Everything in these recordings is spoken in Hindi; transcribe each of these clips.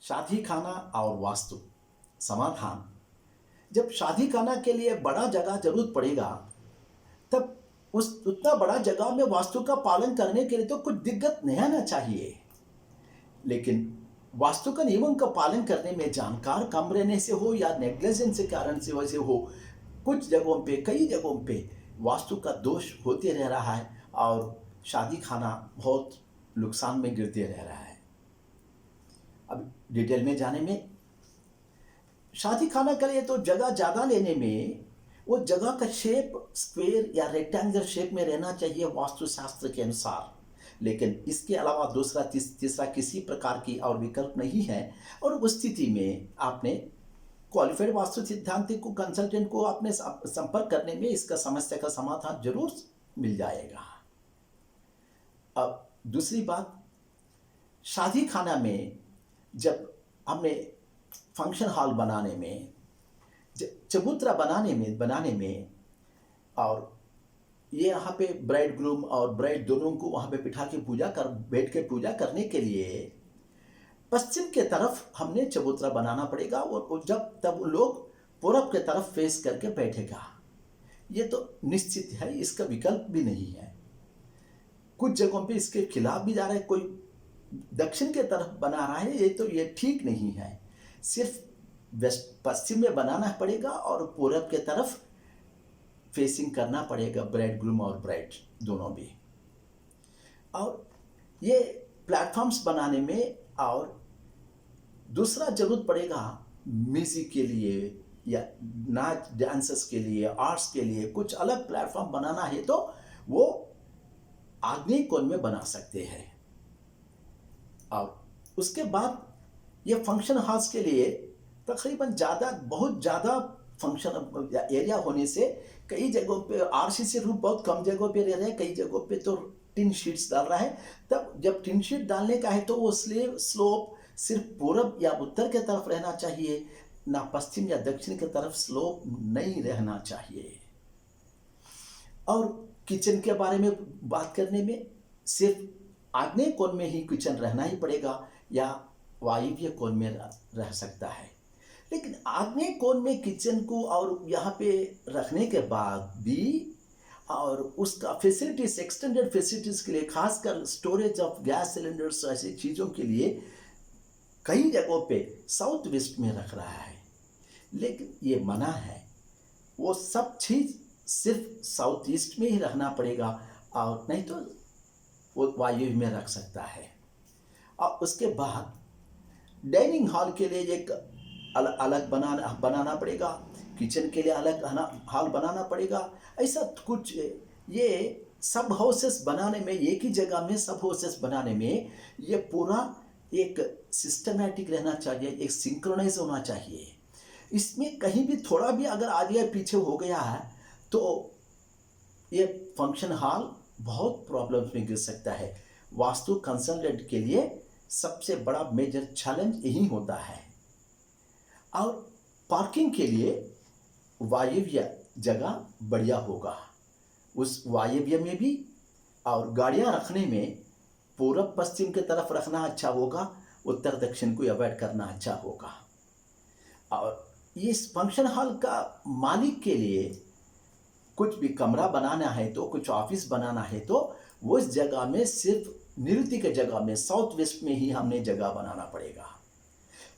शादी खाना और वास्तु समाधान। जब शादी खाना के लिए बड़ा जगह जरूरत पड़ेगा, तब उस उतना बड़ा जगह में वास्तु का पालन करने के लिए तो कुछ दिक्कत नहीं आना चाहिए। लेकिन वास्तु का नियमों का पालन करने में जानकार कम रहने से हो या नेग्लिजेंस के कारण से वैसे हो, कुछ जगहों पे, कई जगहों पे वास्तु का दोष होते रह रहा है और शादी खाना बहुत नुकसान में गिरते रह रहा है। अब डिटेल में जाने में, शादी खाना के लिए तो जगह ज़्यादा लेने में वो जगह का शेप स्क्वायर या रेक्टेंगुलर शेप में रहना चाहिए वास्तुशास्त्र के अनुसार। लेकिन इसके अलावा दूसरा तीसरा किसी प्रकार की और विकल्प नहीं है। और उस स्थिति में आपने क्वालिफाइड वास्तु सिद्धांतिक को, कंसल्टेंट को आपने संपर्क करने में इसका समस्या का समाधान जरूर मिल जाएगा। अब दूसरी बात, शादी खाना में जब हमने फंक्शन हॉल बनाने में, चबूतरा बनाने में और ये यहाँ पे ब्राइड ग्रूम और ब्राइड दोनों को वहाँ पे बिठा के बैठ के पूजा करने के लिए पश्चिम के तरफ हमने चबूतरा बनाना पड़ेगा। और जब तब लोग पूरब के तरफ फेस करके बैठेगा, ये तो निश्चित है, इसका विकल्प भी नहीं है। कुछ जगहों पे इसके खिलाफ भी जा रहा है, कोई दक्षिण के तरफ बना रहा है, ये ठीक नहीं है। सिर्फ पश्चिम में बनाना पड़ेगा और पूरब के तरफ फेसिंग करना पड़ेगा ब्राइड ग्रूम और ब्राइड दोनों भी। और ये प्लेटफॉर्म्स बनाने में, और दूसरा जरूरत पड़ेगा म्यूजिक के लिए या नाच डांसेस के लिए, आर्ट्स के लिए कुछ अलग प्लेटफॉर्म बनाना है तो वो आग्नेय कोण में बना सकते हैं। और उसके बाद ये फंक्शन हॉल्स के लिए तकरीबन बहुत ज़्यादा फंक्शन एरिया होने से कई जगहों पे आरसीसी रूफ बहुत कम जगहों पे रह रहे हैं, कई जगहों पे तो टिन शीट्स डाल रहा है। तब जब टिन शीट डालने का है तो वो स्लोप सिर्फ पूरब या उत्तर के तरफ रहना चाहिए, ना पश्चिम या दक्षिण की तरफ स्लोप नहीं रहना चाहिए। और किचन के बारे में बात करने में, सिर्फ आग्नेय कोण में ही किचन रहना ही पड़ेगा या वायव्य कोण में रह सकता है। लेकिन आग्नेय कोण में किचन को और यहाँ पे रखने के बाद भी, और उसका फैसिलिटीज, एक्सटेंडेड फैसिलिटीज के लिए, खासकर स्टोरेज ऑफ गैस सिलेंडर्स ऐसी चीज़ों के लिए कई जगहों पे साउथ वेस्ट में रख रहा है। लेकिन ये मना है, वो सब चीज़ सिर्फ साउथ ईस्ट में ही रखना पड़ेगा और नहीं तो वो वायु में रख सकता है। और उसके बाद डाइनिंग हॉल के लिए एक अलग बनाना पड़ेगा, किचन के लिए अलग हॉल बनाना पड़ेगा। ऐसा कुछ ये सब हाउसेस बनाने में, एक ही जगह में सब हाउसेस बनाने में ये पूरा एक सिस्टमैटिक रहना चाहिए, एक सिंक्रोनाइज होना चाहिए। इसमें कहीं भी थोड़ा भी अगर आगे पीछे हो गया है तो ये फंक्शन हॉल बहुत प्रॉब्लम्स में गिर सकता है। वास्तु कंसल्टेंट के लिए सबसे बड़ा मेजर चैलेंज यही होता है। और पार्किंग के लिए वायव्य जगह बढ़िया होगा, उस वायव्य में भी। और गाड़ियां रखने में पूरब पश्चिम की तरफ रखना अच्छा होगा, उत्तर दक्षिण को अवॉइड करना अच्छा होगा। और इस फंक्शन हॉल का मालिक के लिए कुछ भी कमरा बनाना है तो, कुछ ऑफिस बनाना है तो वो इस जगह में सिर्फ निरुति के जगह में साउथ वेस्ट में ही हमने जगह बनाना पड़ेगा।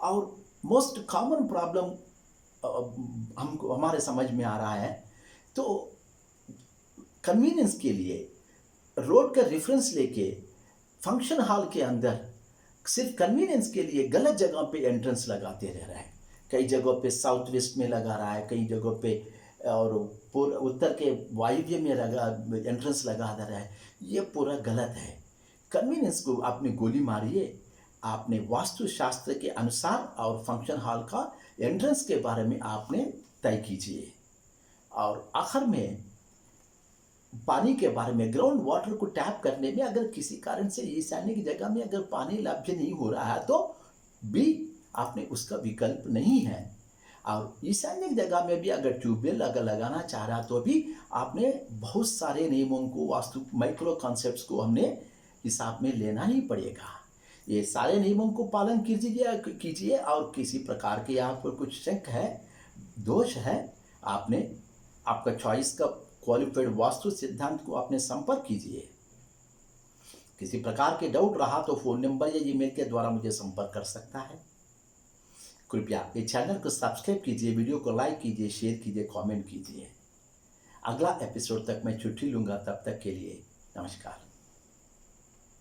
और मोस्ट कॉमन प्रॉब्लम हमको हमारे समझ में आ रहा है तो कन्वीनियंस के लिए रोड का रेफरेंस लेके फंक्शन हॉल के अंदर सिर्फ कन्वीनियंस के लिए गलत जगह पे एंट्रेंस लगाते रह रहा है। कई जगहों पे साउथ वेस्ट में लगा रहा है, कई जगहों पे और उत्तर के वायव्य में एंट्रेंस लगा दे रहा है। ये पूरा गलत है। कन्वीनियंस को आपने गोली मारिए, आपने वास्तुशास्त्र के अनुसार और फंक्शन हॉल का एंट्रेंस के बारे में आपने तय कीजिए। और आखिर में पानी के बारे में, ग्राउंड वाटर को टैप करने में अगर किसी कारण से ईशान्य की जगह में अगर पानी लभ्य नहीं हो रहा है तो भी आपने उसका विकल्प नहीं है। और ईशान्य की जगह में भी अगर ट्यूबवेल अगर लगाना चाह रहा तो भी आपने बहुत सारे नियमों को, वास्तु माइक्रो कॉन्सेप्ट्स को हमने हिसाब में लेना ही पड़ेगा। ये सारे नियमों को पालन कीजिए और किसी प्रकार की आपको कुछ शक है, दोष है, आपने आपका चॉइस का क्वालिफाइड वास्तु सिद्धांत को आपने संपर्क कीजिए। किसी प्रकार के डाउट रहा तो फ़ोन नंबर या ईमेल के द्वारा मुझे संपर्क कर सकता है। कृपया ये चैनल को सब्सक्राइब कीजिए, वीडियो को लाइक कीजिए, शेयर कीजिए, कमेंट कीजिए। अगला एपिसोड तक मैं छुट्टी लूँगा, तब तक के लिए नमस्कार।